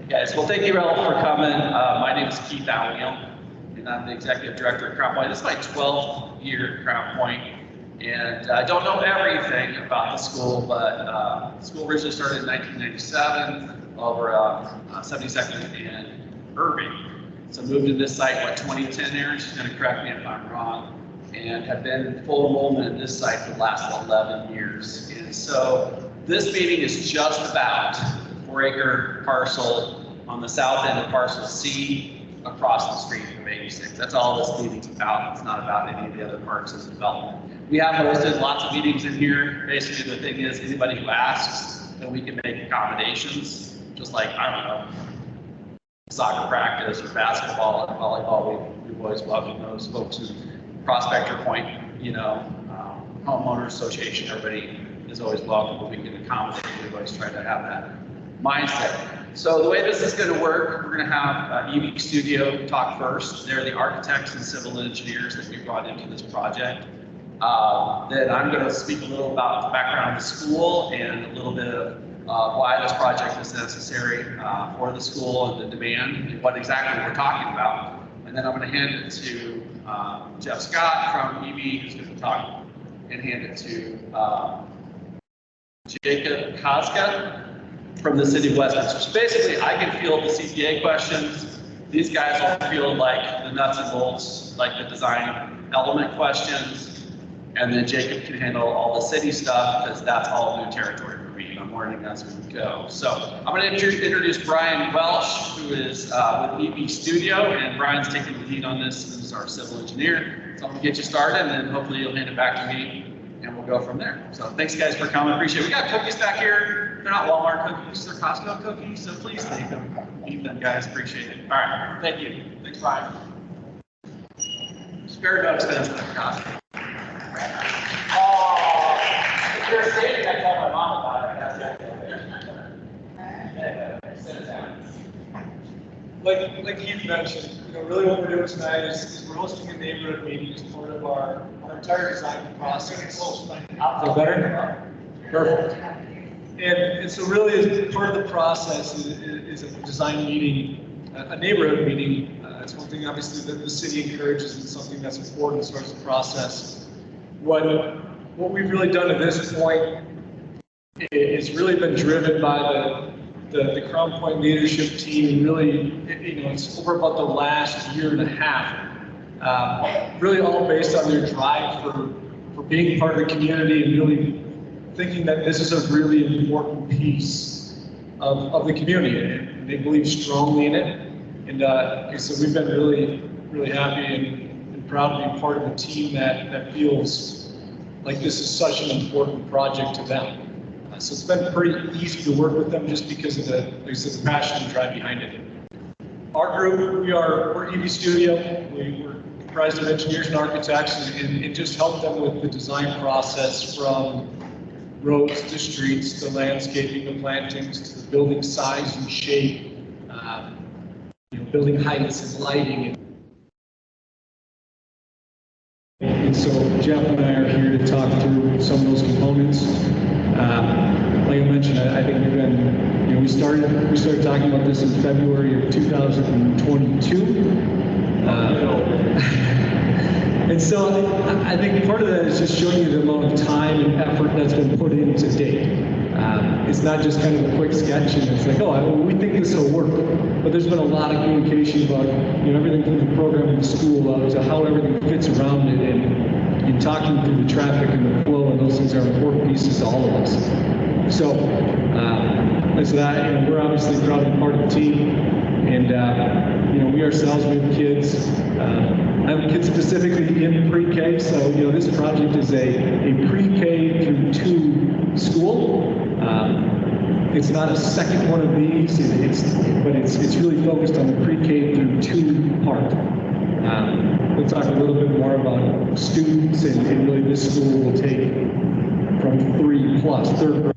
Guys, well, thank you all for coming. My name is Keith Alliel, and I'm the Executive Director at Crown Pointe. This is my 12th year at Crown Pointe, and I don't know everything about the school, but the school originally started in 1997 over 72nd and Irving. So moved to this site, 2010 there, she's going to correct me if I'm wrong, and have been full enrollment in this site for the last 11 years. And so this meeting is just about 4-acre parcel on the south end of Parcel C across the street from 86. That's all this meeting's about. It's not about any of the other parts of the development. We have hosted lots of meetings in here. Basically, the thing is, anybody who asks, then we can make accommodations, just like, I don't know, soccer practice or basketball and volleyball. We've always welcomed those folks who Prospector Point, homeowners association, everybody is always welcome, but we can accommodate. We've always tried to have that mindset. So the way this is going to work, we're going to have EV Studio talk first. They're the architects and civil engineers that we brought into this project. Then I'm going to speak a little about the background of the school and a little bit of why this project is necessary for the school and the demand and what exactly we're talking about. And then I'm going to hand it to Jeff Scott from EV, who's going to talk, and hand it to Jacob Kazka from the City of Westminster. So basically, I can field the CPA questions. These guys will field like the nuts and bolts, like the design element questions. And then Jacob can handle all the city stuff because that's all new territory for me. I'm learning as we go. So I'm going to introduce Brian Welsh, who is with EV Studio, and Brian's taking the lead on this. This is our civil engineer. So I'm going to get you started, and then hopefully you'll hand it back to me, and we'll go from there. So thanks guys for coming. Appreciate it. We got cookies back here. They're not Walmart cookies, they're Costco cookies, so please take them. Eat them, guys. Appreciate it. All right. Thank you. Thanks, Brian. Spare no expense for Costco. Oh, if you're saving, I tell my mom about it. Like Keith mentioned, really what we're doing tonight is we're hosting a neighborhood meeting as part of our entire design process. Feel better? Perfect. And so really, as part of the process is a design meeting, a neighborhood meeting. It's one thing, obviously, that the city encourages, and something that's important as far as the process. What we've really done at this point is really been driven by the Crown Pointe leadership team. Really, it's over about the last year and a half. Really all based on their drive for being part of the community and really thinking that this is a really important piece of the community, and they believe strongly in it. And so we've been really happy and proud to be part of a team that feels like this is such an important project to them. So it's been pretty easy to work with them just because of the passion and drive behind it. Our group, we're EV Studio. We're comprised of engineers and architects, and just help them with the design process from roads to streets, to landscaping, to plantings, to the building size and shape, building heights and lighting. And so Jeff and I are here to talk through some of those components. Like I mentioned, I think we've been, we started talking about this in February of 2022. And so I think part of that is just showing you the amount of time and effort that's been put in to date. It's not just kind of a quick sketch and it's like, oh, we think this will work. But there's been a lot of communication about everything from the program in the school up to how everything fits around it, and talking through the traffic and the flow, and those things are important pieces to all of us. So that's that. We're obviously proud to be part of the team, and we ourselves, we have kids. I have kids specifically in pre-K, so this project is a pre-K through 2 school. It's not a second one of these, but it's really focused on the pre-K through 2 part. We'll talk a little bit more about students, and really this school will take from 3+, third grade.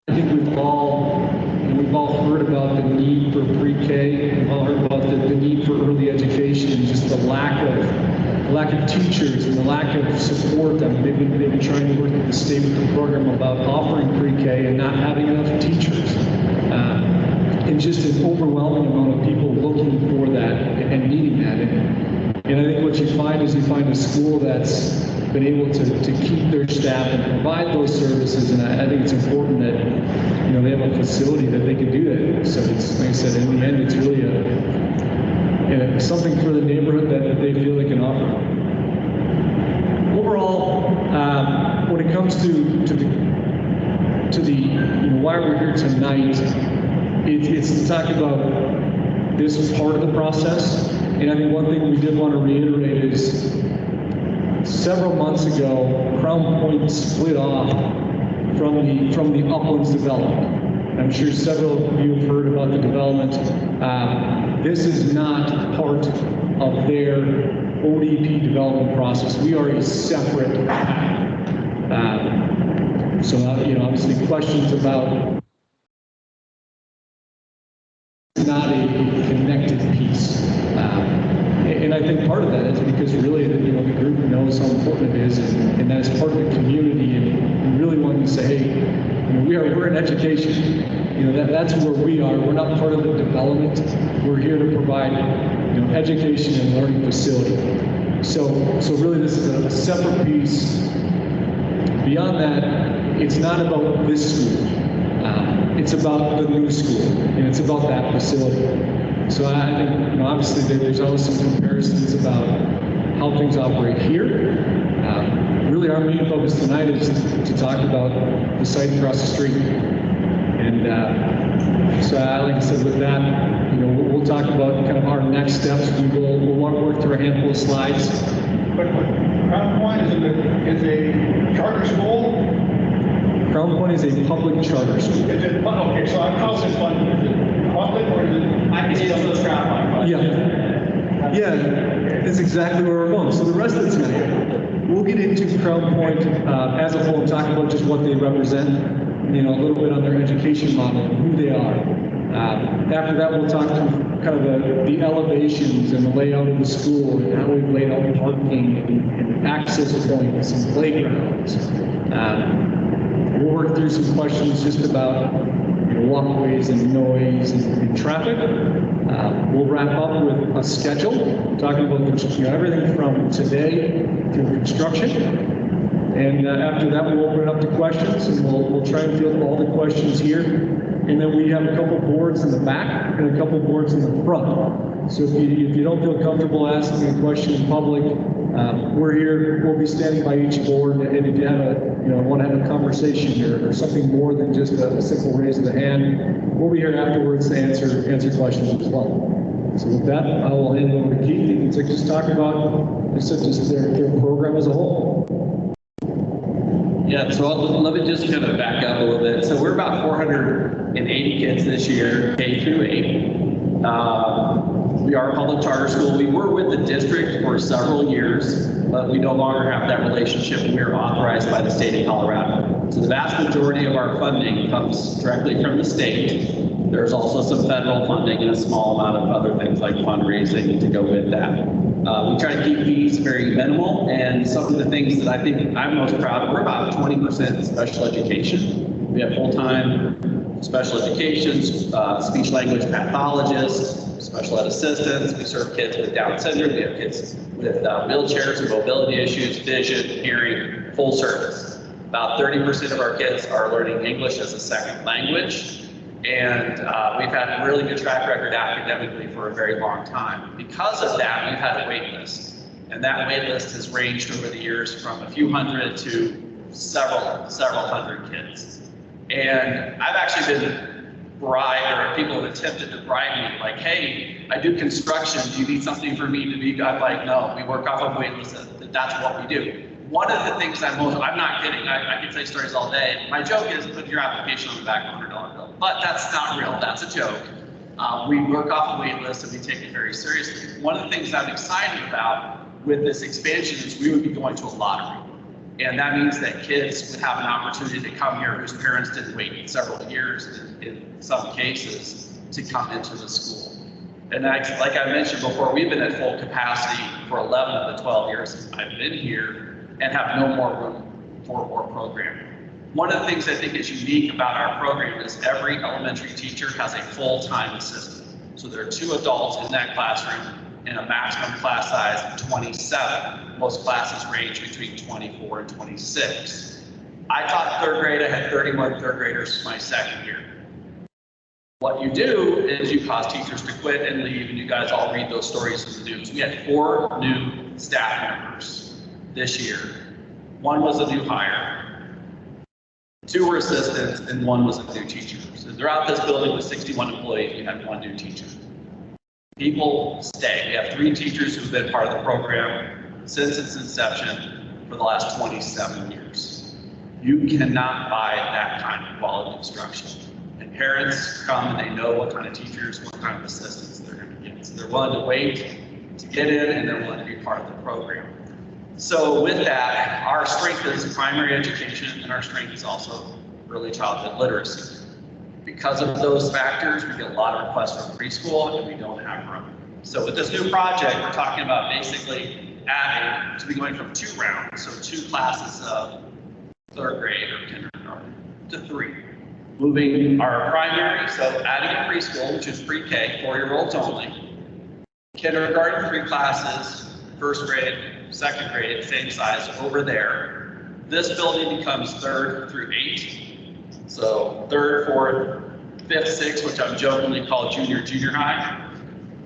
I think we've all heard about the need for pre-K, we've all heard about the need for early education, and just the lack of teachers and the lack of support. They've been trying to work with the state with the program about offering pre-K and not having enough teachers. and just an overwhelming amount of people looking for that and needing that. And I think what you find is you find a school that's been able to keep their staff and provide those services, and I think it's important that, you know, they have a facility that they can do that. So it's, like I said, in the end, it's really something for the neighborhood that they feel they can offer. Overall, when it comes to the you know, why we're here tonight, it's to talk about this part of the process. And I think one thing we did want to reiterate is several months ago, Crown Pointe split off from the Uplands development. I'm sure several of you have heard about the development. This is not part of their ODP development process. We are a separate so you know, obviously questions about not a connected piece. And I think part of that is because really, you know, the group knows how important it is, and that is part of the community, and really wanting to say, hey, you know, we're in education. You know, that's where we are. We're not part of the development. We're here to provide, you know, education and learning facility. So really, this is a separate piece. Beyond that, it's not about this school. It's about the new school, and it's about that facility. So I think, you know, obviously there's always some comparisons about how things operate here. Really, our main focus tonight is to talk about the site across the street. And so, like I said, with that, you know, we'll talk about kind of our next steps. We'll work through a handful of slides. But Crown Point is a charter school? Crown Point is a public charter school. Is it, okay, so how's it funded? Is it public or is it? I can see those Crown Point. Yeah, that's exactly where we're going. So the rest of the tonight, we'll get into Crown Point as a whole and talk about just what they represent, you know, a little bit on their education model and who they are. After that, we'll talk through kind of the elevations and the layout of the school and how we've laid out parking and access points and playgrounds. We'll work through some questions just about, you know, walkways and noise and traffic. We'll wrap up with a schedule, talking about you know, everything from today through construction. And after that, we'll open it up to questions, and we'll try and field all the questions here. And then we have a couple boards in the back and a couple boards in the front. So if you don't feel comfortable asking a question in public, we're here. We'll be standing by each board, and if you have want to have a conversation or something more than just a simple raise of the hand, we'll be here afterwards to answer questions as well. So with that, I will hand it over to Keith to just talk about just their program as a whole. Yeah, so let me just kind of back up a little bit. So we're about 480 kids this year, K through 8. We are a public charter school. We were with the district for several years, but we no longer have that relationship. We are authorized by the state of Colorado. So the vast majority of our funding comes directly from the state. There's also some federal funding and a small amount of other things like fundraising to go with that. We try to keep fees very minimal, and some of the things that I think I'm most proud of, we're about 20% special education. We have full-time special education, speech language pathologists, special ed assistants. We serve kids with Down syndrome. We have kids with wheelchairs and mobility issues, vision, hearing, full service. About 30% of our kids are learning English as a second language. And we've had a really good track record academically for a very long time. Because of that, we've had a wait list. And that wait list has ranged over the years from a few hundred to several hundred kids. And I've actually been bribed, or people have attempted to bribe me, like, hey, I do construction, do you need something for me to be? I'm like, no, we work off of wait lists, that's what we do. One of the things I'm not kidding, I can say stories all day. My joke is put your application on the back of a $100 bill, but that's not real, that's a joke. We work off a wait list and we take it very seriously. One of the things I'm excited about with this expansion is we would be going to a lottery. And that means that kids would have an opportunity to come here whose parents didn't wait several years in some cases to come into the school. And like I mentioned before, we've been at full capacity for 11 of the 12 years I've been here and have no more room for more programming. One of the things I think is unique about our program is every elementary teacher has a full-time assistant. So there are 2 adults in that classroom and a maximum class size of 27. Most classes range between 24 and 26. I taught 3rd grade. I had 31 3rd graders my 2nd year. What you do is you cause teachers to quit and leave, and you guys all read those stories in the news. We had 4 new staff members this year. 1 was a new hire. 2 were assistants, and 1 was a new teacher. So throughout this building with 61 employees, we had 1 new teacher. People stay. We have 3 teachers who've been part of the program since its inception for the last 27 years. You cannot buy that kind of quality instruction. And parents come and they know what kind of teachers, what kind of assistants they're going to get. So they're willing to wait to get in, and they're willing to be part of the program. So with that, our strength is primary education, and our strength is also early childhood literacy. Because of those factors, we get a lot of requests from preschool, and we don't have room. So with this new project, we're talking about basically adding, to be going from 2 rounds, so 2 classes of 3rd grade or kindergarten to 3. Moving our primary, so adding a preschool, which is pre-K, 4-year-olds only. Kindergarten, 3 classes, 1st grade, 2nd grade, same size over there. This building becomes 3rd through 8. So 3rd, 4th, 5th, 6th, which I'm jokingly call junior high.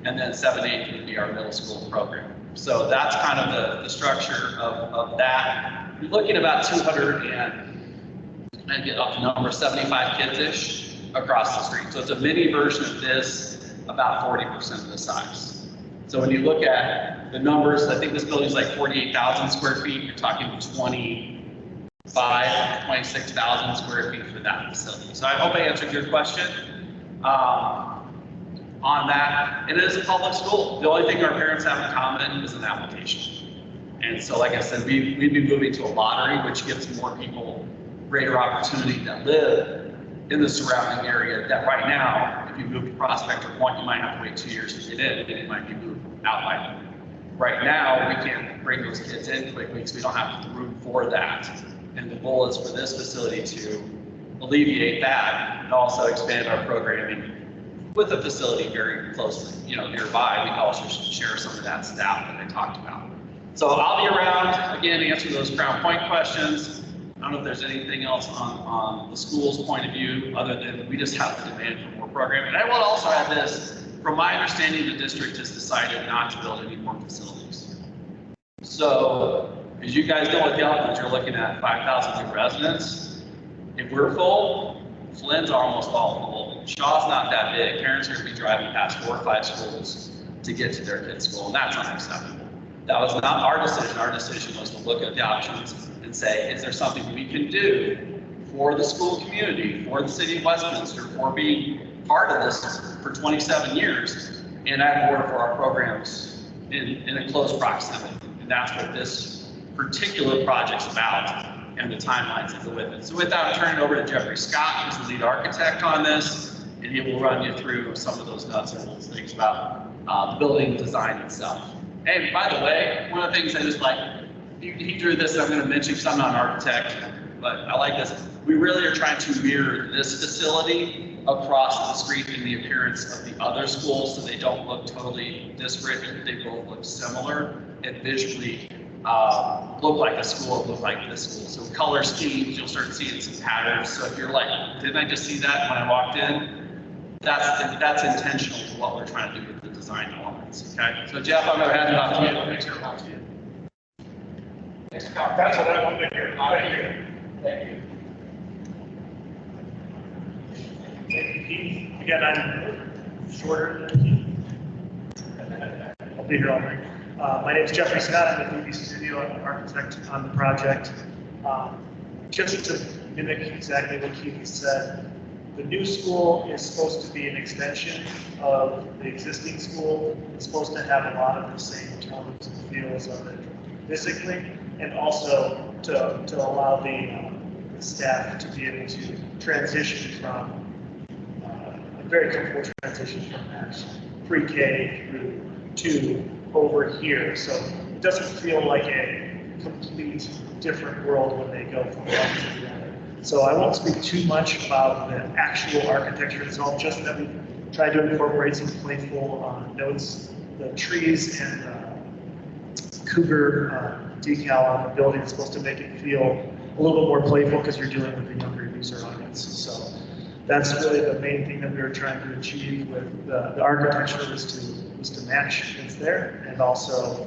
And then 7th, 8th would be our middle school program. So that's kind of the structure of that. We're looking at about 200 and get up to number 75 kids-ish across the street. So it's a mini version of this, about 40% of the size. So when you look at the numbers, I think this building is like 48,000 square feet. You're talking 26,000 square feet for that facility. So I hope I answered your question on that. It is a public school. The only thing our parents have in common is an application. And so, like I said, we'd be moving to a lottery, which gives more people greater opportunity that live in the surrounding area that right now, if you move to Prospect or Pointe, you might have to wait 2 years to get in, and it might be moved out by then. Right now, we can't bring those kids in quickly because we don't have room for that. And the goal is for this facility to alleviate that and also expand our programming with the facility very closely, nearby. We can also share some of that staff that I talked about. So I'll be around, again, to answer those Crown Point questions. I don't know if there's anything else on the school's point of view, other than we just have the demand for more programming. And I will also add this, from my understanding, the district has decided not to build any more facilities. So, as you guys know with the Uplands, you're looking at 5,000 new residents. If we're full, Flynn's almost all full. Shaw's not that big. Parents are going to be driving past 4 or 5 schools to get to their kid's school, and that's unacceptable. That was not our decision. Our decision was to look at the options and say, is there something we can do for the school community, for the city of Westminster, for being part of this for 27 years, and add more for our programs in a close proximity. And that's what this particular project's about, and the timelines that go with it. So with that, I'll turn it over to Jeffrey Scott, who's the lead architect on this, and he will run you through some of those nuts and bolts things about the building design itself. And by the way, one of the things I just like, he drew this, I'm going to mention because I'm not an architect, but I like this. We really are trying to mirror this facility across the street in the appearance of the other schools, so they don't look totally disparate. They both look similar and visually look like a school, look like this school. So color schemes, you'll start seeing some patterns. So if you're like, didn't I just see that when I walked in? That's intentional to what we're trying to do with the design elements. Okay. So Jeff, I'm going to hand it off to you. Thanks for talking to you. That's what I wanted to hear. Thank you. Thank you, Keith. Again, I'm shorter than Keith. I'll be here all night. My name is Jeffrey Scott. I'm the movie studio architect on the project. Just to mimic exactly what Keith said, the new school is supposed to be an extension of the existing school. It's supposed to have a lot of the same tones and feels of it physically, and also to allow the staff to be able to transition from a very comfortable transition from that pre-K through to over here. So it doesn't feel like a complete different world when they go from one to the other. So I won't speak too much about the actual architecture itself, just that we tried to incorporate some playful notes. The trees and cougar decal on the building is supposed to make it feel a little bit more playful because you're dealing with a younger user audience. So that's really the main thing that we were trying to achieve with the architecture was to match what's there and also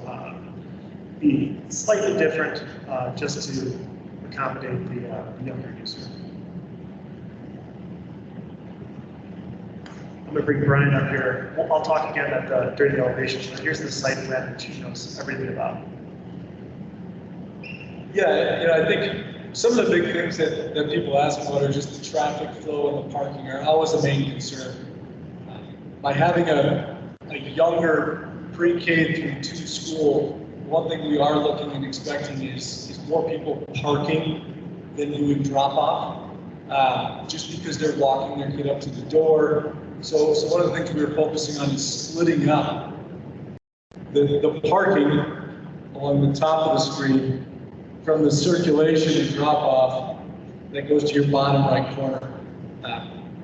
be slightly different just to accommodate the younger user. I'm going to bring Brian up here. I'll talk again during the elevation, but here's the site plan that she knows everything about. Yeah, I think some of the big things that people ask about are just the traffic flow and the parking are always a main concern. By having a younger pre-K through 2 school, one thing we are looking and expecting is more people parking than doing drop off, just because they're walking their kid up to the door. So one of the things we were focusing on is splitting up the parking along the top of the screen from the circulation and drop off that goes to your bottom right corner.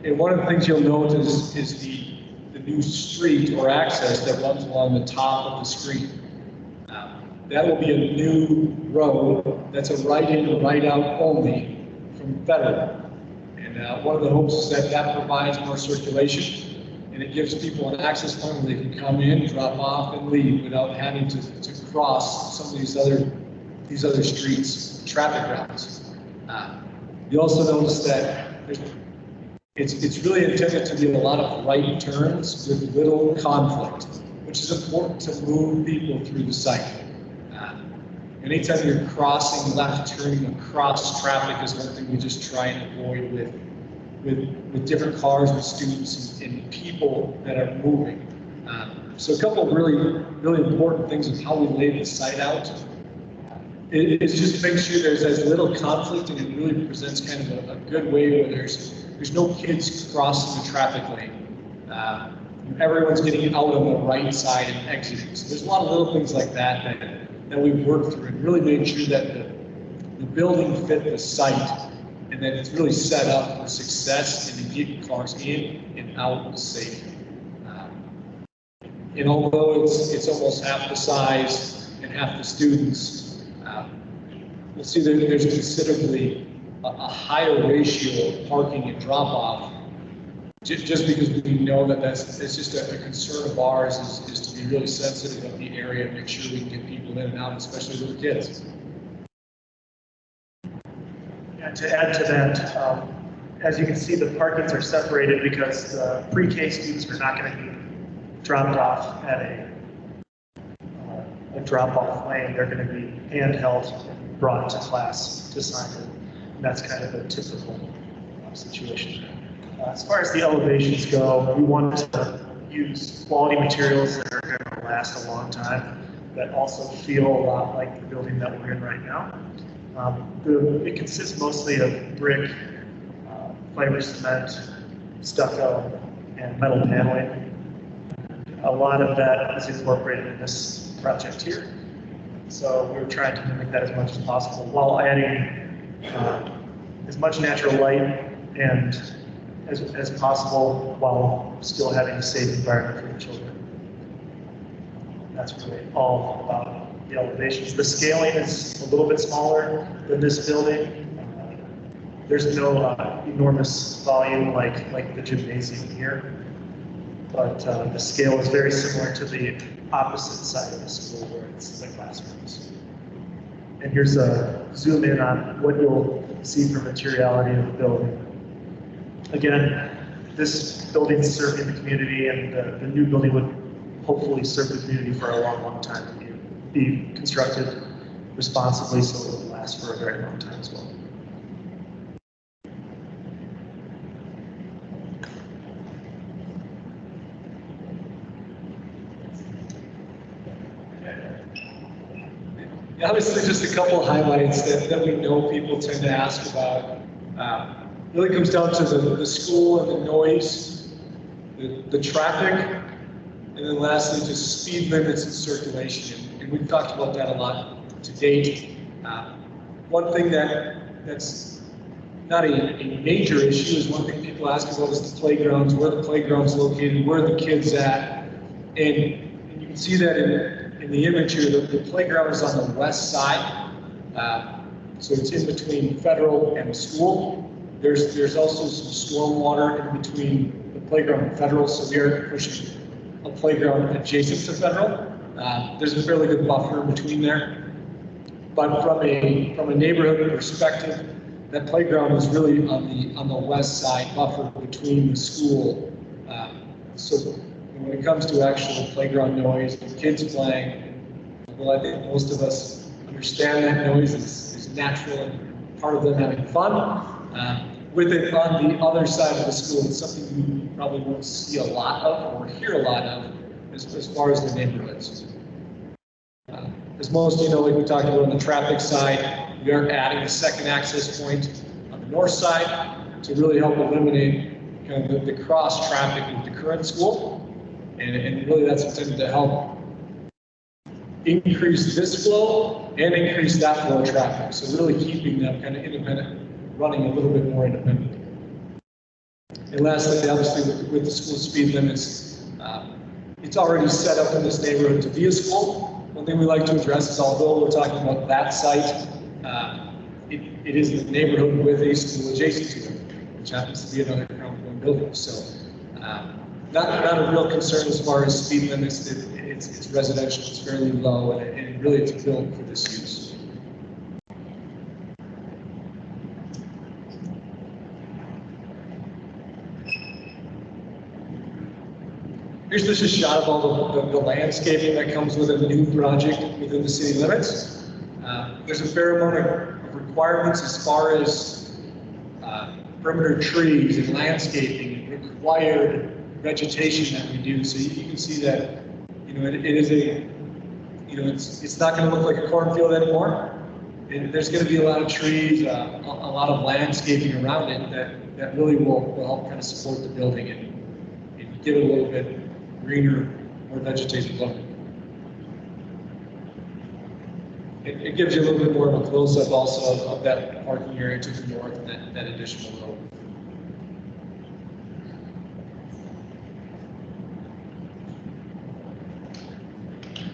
And one of the things you'll note is the new street or access that runs along the top of the screen. That will be a new road that's a right in or right out only from Federal. And one of the hopes is that provides more circulation and it gives people an access point where they can come in, drop off, and leave without having to cross some of these other streets, traffic routes. You also notice that it's really intended to be a lot of right turns with little conflict, which is important to move people through the site. Anytime you're crossing left, turning across traffic is one thing we just try and avoid with different cars and students and people that are moving. So a couple of really important things of how we lay the site out. It's just to make sure there's as little conflict and it really presents kind of a good way where there's no kids crossing the traffic lane. Everyone's getting out on the right side and exiting. So there's a lot of little things like that we've worked through and really made sure that the building fit the site and that it's really set up for success and to get cars in and out safely. And although it's almost half the size and half the students, we'll see that there's considerably a higher ratio of parking and drop-off, just because we know that that's just a concern of ours is to be really sensitive of the area and make sure we can get people in and out, especially little kids. And to add to that, as you can see, the parkings are separated because the pre-K students are not going to be dropped off at a drop-off lane. They're going to be handheld and brought to class to sign in. And that's kind of a typical situation. As far as the elevations go, we want to use quality materials that are going to last a long time, that also feel a lot like the building that we're in right now. It consists mostly of brick, fiber cement, stucco, and metal paneling. A lot of that is incorporated in this project here. So we're trying to mimic that as much as possible while adding as much natural light and as possible while still having a safe environment for the children. That's really all about the elevations. The scaling is a little bit smaller than this building. There's no enormous volume like the gymnasium here, but the scale is very similar to the opposite side of the school where it's the classrooms. And here's a zoom in on what you'll see for materiality of the building. Again, this building is serving the community, and the new building would hopefully serve the community for a long, long time and be constructed responsibly so it will last for a very long time as well. Obviously, just a couple of highlights that we know people tend to ask about. Really comes down to the school and the noise, the traffic, and then lastly, just speed limits and circulation. And we've talked about that a lot to date. One thing that's not a major issue. Is one thing people ask about is the playgrounds, where the playground's located, where the kids at, and you can see that in the image here. The playground is on the west side, so it's in between Federal and the school. There's also some stormwater in between the playground and Federal, so we are pushing a playground adjacent to Federal. There's a fairly good buffer in between there. But from a neighborhood perspective, that playground is really on the west side, buffer between the school. So when it comes to actual playground noise, the kids playing, well, I think most of us understand that noise is natural and part of them having fun. With it on the other side of the school, it's something you probably won't see a lot of or hear a lot of as far as the neighborhoods. As most of you know, like we talked about on the traffic side, we are adding a second access point on the north side to really help eliminate kind of the cross traffic with the current school. And really that's intended to help increase this flow and increase that flow of traffic. So really keeping them kind of independent, running a little bit more independent. And lastly, obviously with the school speed limits, it's already set up in this neighborhood to be a school. One thing we like to address is, although we're talking about that site, it is the neighborhood with a school adjacent to it, which happens to be another Crown Point building. So not a real concern as far as speed limits. It's residential, it's fairly low, and really it's built for this use. Here's just a shot of all the landscaping that comes with a new project within the city limits. There's a fair amount of requirements as far as perimeter trees and landscaping and required vegetation that we do. So you can see that, you know, it is a, you know, it's not going to look like a cornfield anymore. There's going to be a lot of trees, a lot of landscaping around it that really will help kind of support the building and give it a little bit greener, more vegetated look. It gives you a little bit more of a close-up also of that parking area to the north and that additional road.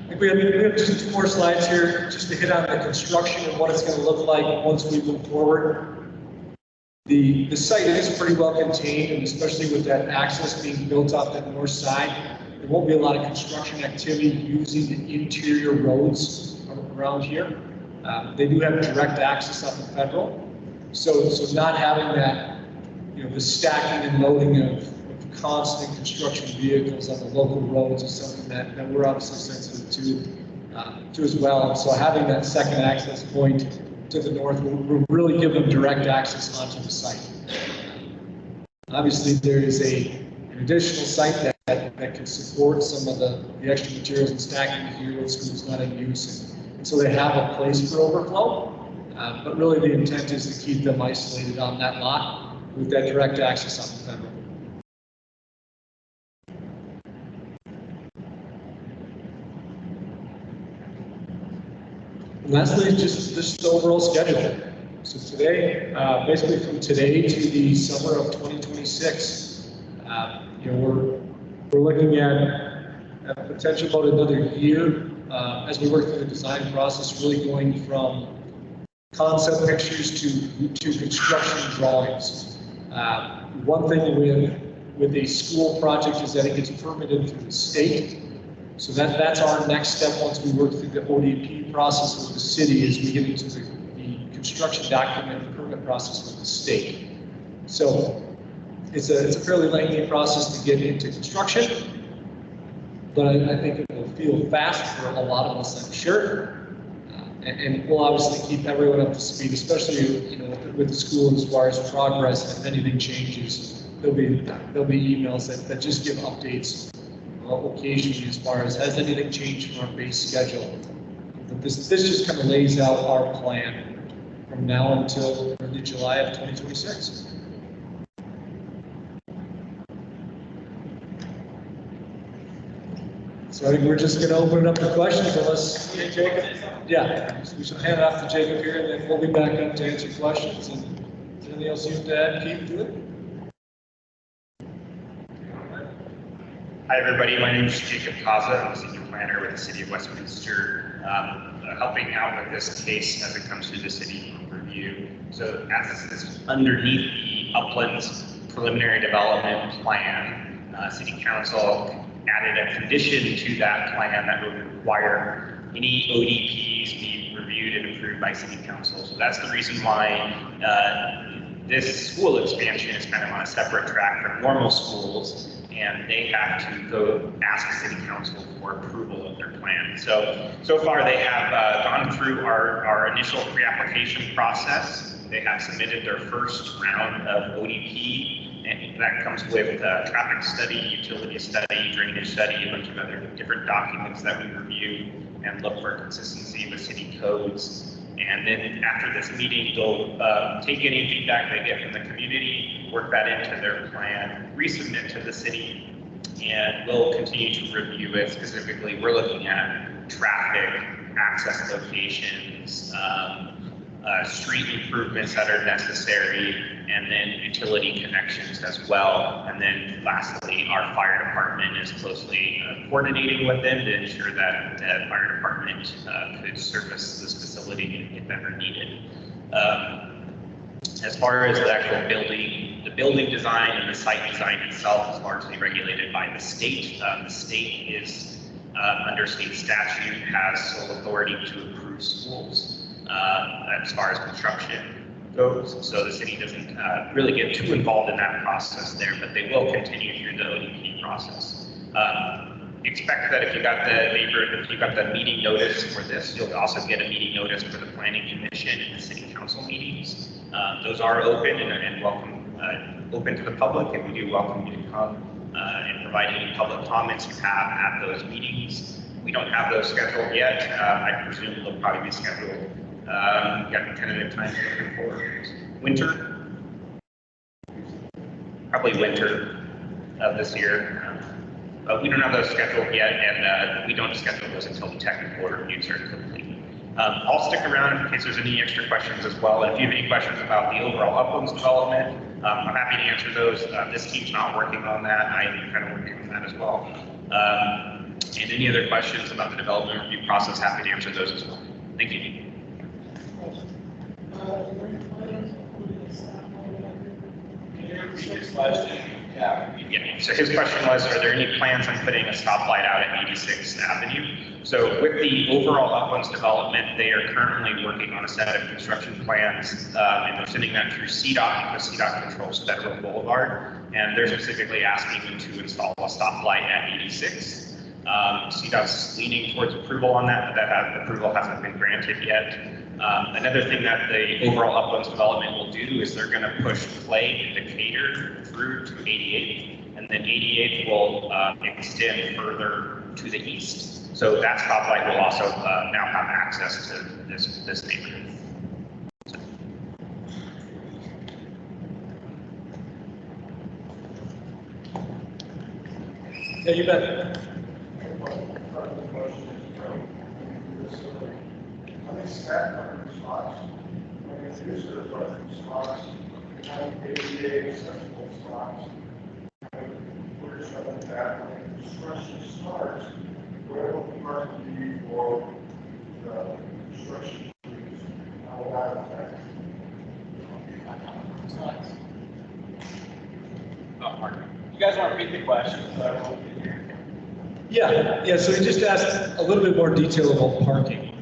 I think we have just 2 more slides here just to hit on the construction and what it's going to look like once we move forward. The site is pretty well contained, and especially with that access being built off that north side, there won't be a lot of construction activity using the interior roads around here. They do have direct access up in Federal, so not having that, you know, the stacking and loading of constant construction vehicles on the local roads is something that we're obviously sensitive to as well. So having that second access point to the north will really give them direct access onto the site. Obviously, there is an additional site that can support some of the extra materials and stacking here when school's not in use, and so they have a place for overflow. But really, the intent is to keep them isolated on that lot with that direct access on the Federal. Lastly, just the overall schedule. So today, basically from today to the summer of 2026, you know, we're looking at a potential about another year as we work through the design process, really going from concept pictures to construction drawings. One thing with a school project is that it gets permitted through the state. So that's our next step once we work through the ODP process with the city, is we get into the construction document and permit process with the state. So it's a fairly lengthy process to get into construction, but I think it will feel fast for a lot of us, I'm sure. And we'll obviously keep everyone up to speed, especially, you know, with the school as far as progress. If anything changes, there'll be emails that just give updates occasionally as far as has anything changed from our base schedule. But this just kind of lays out our plan from now until early July of 2026. So I think we're just going to open it up to questions unless, Jacob? Yeah, we should hand it off to Jacob here, and then we'll be back up to answer questions and anything else you have to add, Keith, to it? Hi, everybody. My name is Jacob Kaza. I'm a senior planner with the City of Westminster, helping out with this case as it comes through the city review. So as this is underneath the Uplands preliminary development plan, City Council added a condition to that plan that would require any ODPs be reviewed and approved by City Council. So that's the reason why this school expansion is kind of on a separate track from normal schools, and they have to go ask City Council for approval of their plan. So far they have gone through our initial pre-application process. They have submitted their first round of ODP, and that comes with traffic study, utility study, drainage study, a bunch of other different documents that we review and look for consistency with city codes. And then after this meeting, they'll take any feedback they get from the community, work that into their plan, resubmit to the city, and we'll continue to review it. Specifically, we're looking at traffic, access locations, street improvements that are necessary, and then utility connections as well. And then lastly, our fire department is closely coordinating with them to ensure that the fire department could service this facility if ever needed. As far as the actual building, the building design and the site design itself is largely regulated by the state. The state is, under state statute, has sole authority to approve schools as far as construction goes. So the city doesn't really get too involved in that process there, but they will continue through the ODP process. Expect that if you got the meeting notice for this, you'll also get a meeting notice for the Planning Commission and the City Council meetings. Those are open and welcome, open to the public, and we do welcome you to come and provide any public comments you have at those meetings. We don't have those scheduled yet. I presume they'll probably be scheduled. Got tentative time looking for winter, probably winter of this year. But we don't have those scheduled yet, and we don't schedule those until the technical reviews are complete. I'll stick around in case there's any extra questions as well. And if you have any questions about the overall Uplands development, I'm happy to answer those. This team's not working on that. I'm kind of working on that as well. And any other questions about the development review process, happy to answer those as well. Thank you. Yeah, so his question was, are there any plans on putting a stoplight out at 86th Avenue? So with the overall Uplands development, they are currently working on a set of construction plans, and they're sending that through CDOT, because CDOT controls Federal Boulevard, and they're specifically asking them to install a stoplight at 86. CDOT's leaning towards approval on that, but that approval hasn't been granted yet. Another thing that the overall Uplands development will do is they're going to push Clay and Decatur through to 88th, and then 88th will extend further to the east. So that stoplight will also now have access to this neighborhood. Yeah, you bet. I think staff parking spots, like if you use the parking spots, having ADA accessible spots, we're just having that, when construction starts, where will the parking be for the construction crews? How will that affect? You guys want to repeat the question? Yeah, so we just asked a little bit more detail about parking,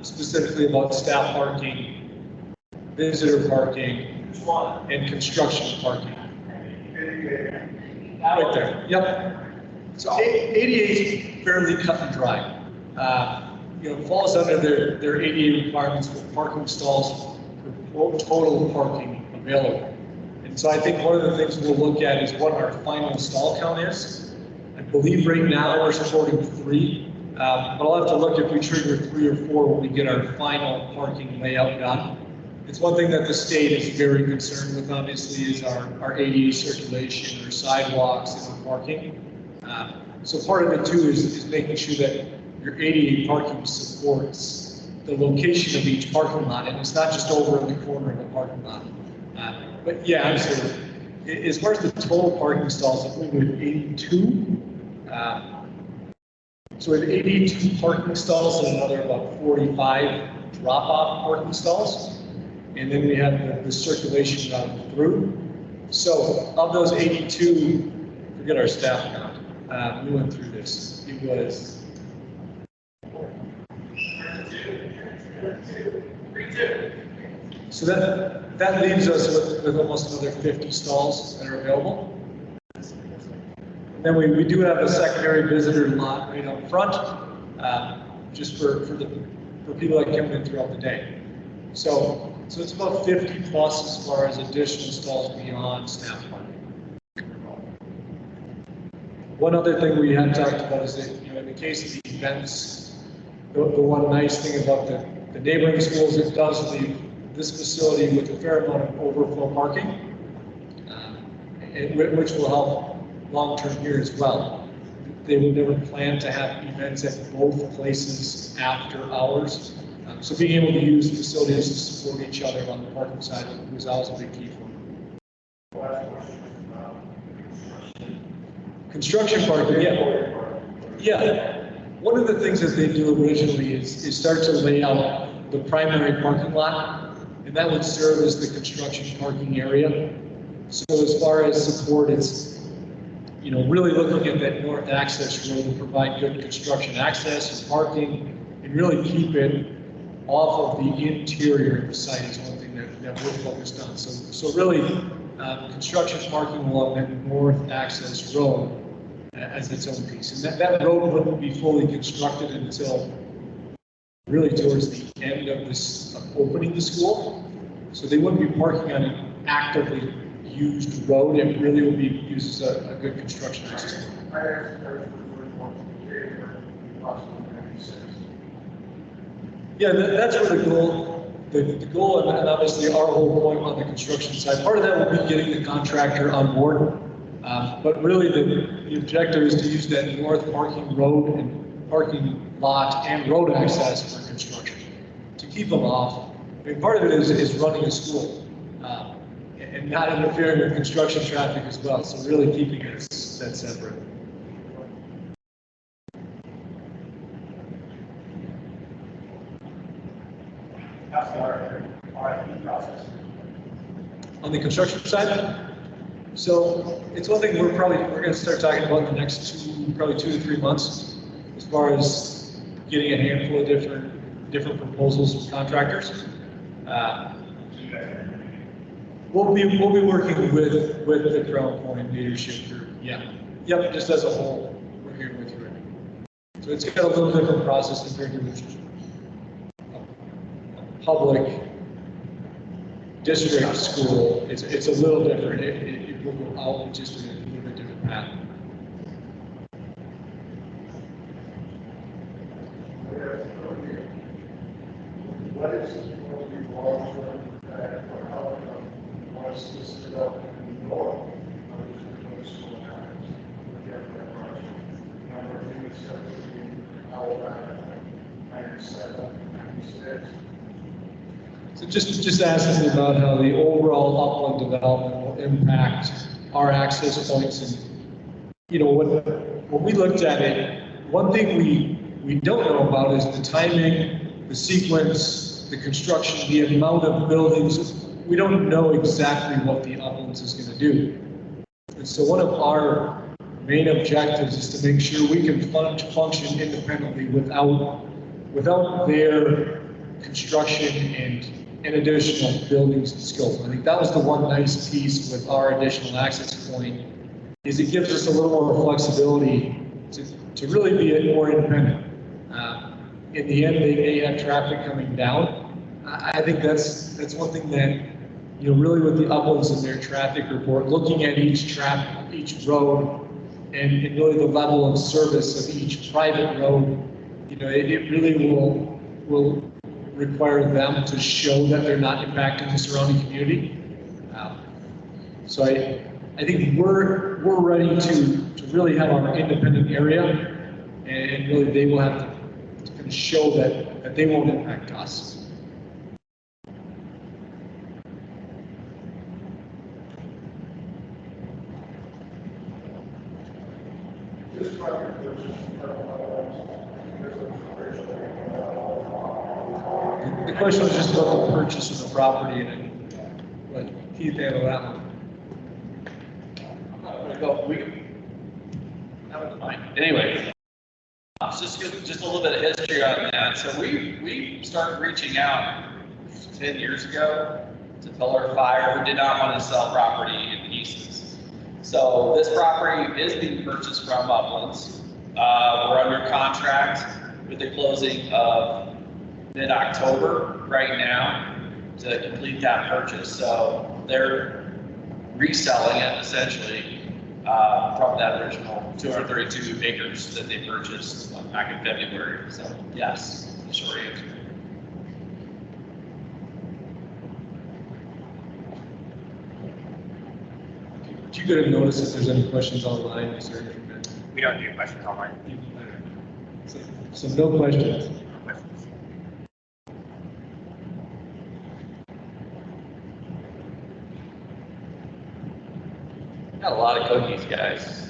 specifically about staff parking, visitor parking, and construction parking. Right there, yep. So 88 is fairly cut and dry. Falls under their ADA requirements for parking stalls for total parking available. And so I think one of the things we'll look at is what our final stall count is. I believe right now we're supporting 3, but I'll have to look if we trigger 3 or 4 when we get our final parking layout done. It's one thing that the state is very concerned with, obviously, is our ADA circulation, our sidewalks, and our parking. So part of it too is making sure that your ADA parking supports the location of each parking lot, and it's not just over in the corner of the parking lot. But yeah, absolutely. As far as the total parking stalls, I believe we have 82. So we have 82 parking stalls and another about 45 drop-off parking stalls. And then we have the circulation route through. So of those 82, forget our staff count. We went through this. It was 32. So that leaves us with almost another 50 stalls that are available. And then we do have a secondary visitor lot right up front, just for people that come in throughout the day. So it's about 50 plus as far as additional stalls beyond staff parking. One other thing we had talked about is that, in the case of the events, the one nice thing about the neighboring schools, it does leave this facility with a fair amount of overflow parking, which will help long-term here as well. They will never plan to have events at both places after hours. So being able to use facilities to support each other on the parking side was always a big key for them. Construction parking, yeah. One of the things that they do originally is start to lay out the primary parking lot, and that would serve as the construction parking area. So as far as support, it's really looking at that north access road to provide good construction access and parking, and really keep it off of the interior of the site is one thing that we're focused on. So really, construction parking along that north access road as its own piece. And that road wouldn't be fully constructed until really towards the end of this opening the school. So they wouldn't be parking on an actively used road. It really would be used as a good construction system. Yeah, that's where the goal, and obviously our whole point on the construction side, part of that will be getting the contractor on board. But really the objective is to use that north parking road and parking lot and road access for construction, to keep them off. I mean, part of it is running a school and not interfering with construction traffic as well. So really keeping it that separate. On the construction side, so it's one thing we're going to start talking about in the next probably 2 to 3 months, as far as getting a handful of different proposals from contractors. We'll be working with the Crown Point leadership group. Yep, just as a whole, we're here with you. So it's got a little different process compared to a public district school. It's a little different. It will go out just in a little bit different path. What is going to be long-term impact for outcome once this development in the north of the school happens? We have that project. Number of units that would be Alabama, 97, 96. So just asking about how the overall upland development will impact our access points. And when we looked at it, one thing we don't know about is the timing, the sequence, the construction, the amount of buildings. We don't know exactly what the Uplands is going to do. And so one of our main objectives is to make sure we can function independently without their construction and additional buildings and scope. I think that was the one nice piece with our additional access point, is it gives us a little more flexibility to really be more independent. In the end, they may have traffic coming down. I think that's one thing that, really with the Uplands in their traffic report, looking at each road and really the level of service of each private road, it really will require them to show that they're not impacting the surrounding community. So I think we're ready to really have our independent area, and really they will have to kind of show that they won't impact us. this project, there's just The question was just about the purchase of the property and what Keith handled that one. Anyway, just a little bit of history on that. So we started reaching out 10 years ago to Pillar Fire, who did not want to sell property in pieces. So this property is being purchased from Uplands. We're under contract with the closing of mid-October right now to complete that purchase. So they're reselling it essentially from that original 232 acres that they purchased back in February. So yes, the short answer. If you could have noticed if there's any questions online, sir. We don't do questions online. So no questions. Got a lot of cookies, guys.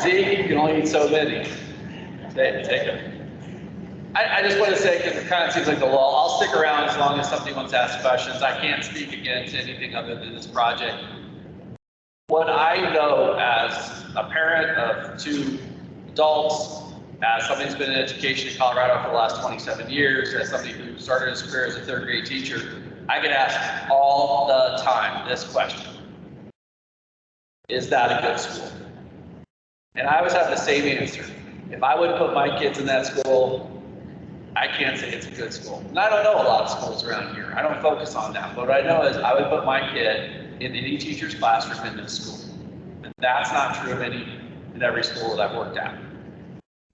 See, you can only eat so many. Take them. I just want to say, because it kind of seems like the law, I'll stick around as long as somebody wants to ask questions. I can't speak against anything other than this project. What I know as a parent of two adults, as somebody who's been in education in Colorado for the last 27 years, as somebody who started his career as a third grade teacher, I get asked all the time this question: is that a good school? And I always have the same answer. If I would put my kids in that school, I can't say it's a good school. And I don't know a lot of schools around here. I don't focus on that. But what I know is I would put my kid in any teacher's classroom in this school. And that's not true of in every school that I've worked at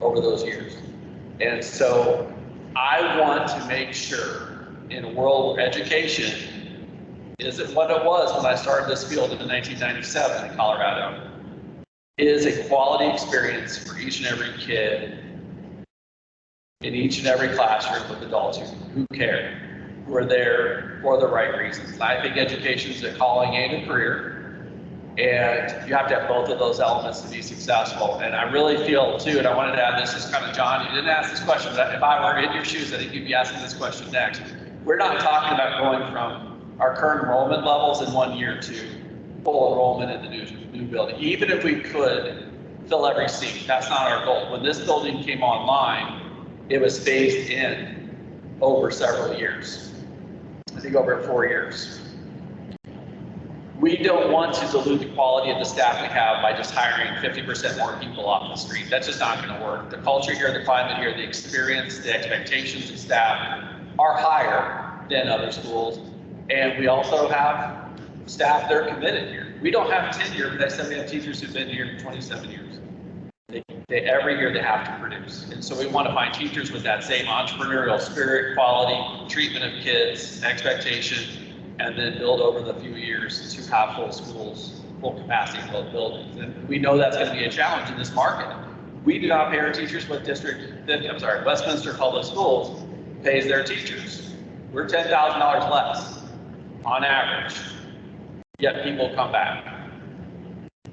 over those years. And so I want to make sure in a world where education isn't what it was when I started this field in 1997 in Colorado, is a quality experience for each and every kid in each and every classroom with adults who care, who are there for the right reasons. And I think education is a calling and a career, and you have to have both of those elements to be successful. And I really feel too, and I wanted to add this is kind of John, you didn't ask this question, but if I were in your shoes, I think you'd be asking this question next. We're not talking about going from our current enrollment levels in 1 year to full enrollment in the new building. Even if we could fill every seat, that's not our goal. When this building came online, it was phased in over several years. I think over 4 years. We don't want to dilute the quality of the staff we have by just hiring 50% more people off the street. That's just not going to work. The culture here, the climate here, the experience, the expectations of staff are higher than other schools. And we also have staff that are committed here. We don't have tenure, but I said we have teachers who've been here for 27 years. Every year they have to produce. And so we want to find teachers with that same entrepreneurial spirit, quality, treatment of kids, expectation, and then build over the few years to have full schools, full capacity in both buildings. And we know that's going to be a challenge in this market. We do not pay our teachers what Westminster Public Schools pays their teachers. We're $10,000 less on average, yet people come back.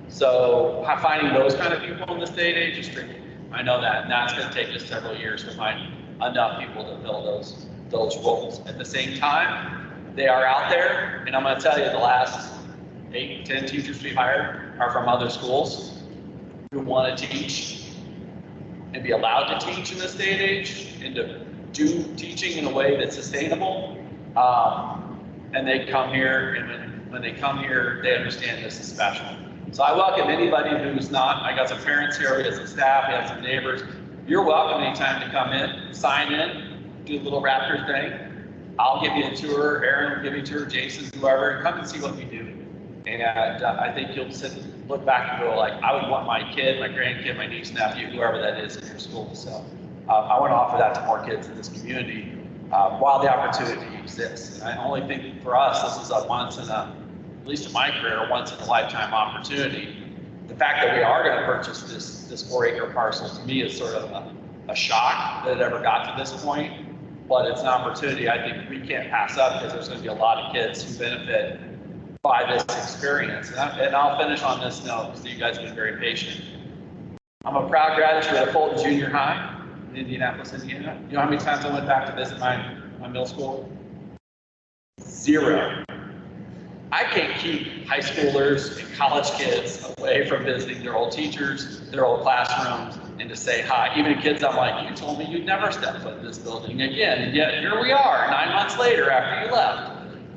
So finding those kind of people in this day and age is tricky. I know that, and that's going to take us several years to find enough people to fill those roles. At the same time, they are out there, and I'm going to tell you, the last 8, 10 teachers we hired are from other schools who want to teach and be allowed to teach in this day and age, and to do teaching in a way that's sustainable. And they come here, and when they come here, they understand this is special. So I welcome anybody who's not. I got some parents here, we got some staff, we have some neighbors. You're welcome anytime to come in, sign in, do a little Raptor thing. I'll give you a tour, Aaron will give you a tour, Jason, whoever, come and see what we do. And I think you'll look back and go like, I would want my kid, my grandkid, my niece, nephew, whoever that is in your school. So I want to offer that to more kids in this community while the opportunity exists. And I only think for us, this is a once in a, at least in my career, a once in a lifetime opportunity. The fact that we are going to purchase this 4-acre parcel to me is sort of a shock that it ever got to this point, but it's an opportunity I think we can't pass up, because there's going to be a lot of kids who benefit by this experience. And I'll finish on this note, because you guys have been very patient. I'm a proud graduate of Fulton Junior High in Indianapolis, Indiana. You know how many times I went back to visit my middle school? 0. I can't keep high schoolers and college kids away from visiting their old teachers, their old classrooms, and to say hi. Even kids, I'm like, you told me you'd never step foot in this building again, and yet here we are 9 months later after you left.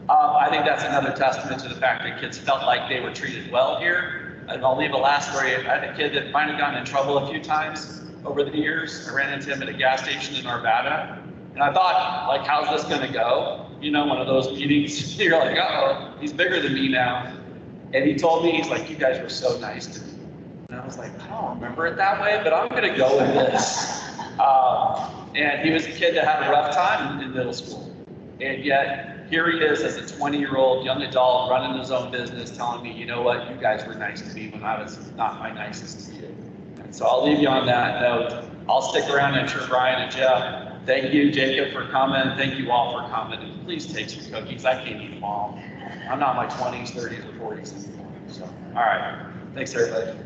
I think that's another testament to the fact that kids felt like they were treated well here. And I'll leave a last story. I had a kid that might have gotten in trouble a few times over the years. I ran into him at a gas station in Arvada. And I thought, like, how's this gonna go? You know, one of those meetings, you're like, uh-oh, he's bigger than me now. And he told me, he's like, you guys were so nice to me. And I was like, I don't remember it that way, but I'm gonna go with this. And he was a kid that had a rough time in middle school. And yet, here he is as a 20-year-old young adult running his own business, telling me, you know what, you guys were nice to me when I was not my nicest to you. And so I'll leave you on that note. I'll stick around. I'm sure Brian and Jeff. Thank you, Jacob, for coming. Thank you all for coming. And please take some cookies. I can't eat them all. I'm not in my 20s, 30s, or 40s anymore. So, all right. Thanks, everybody.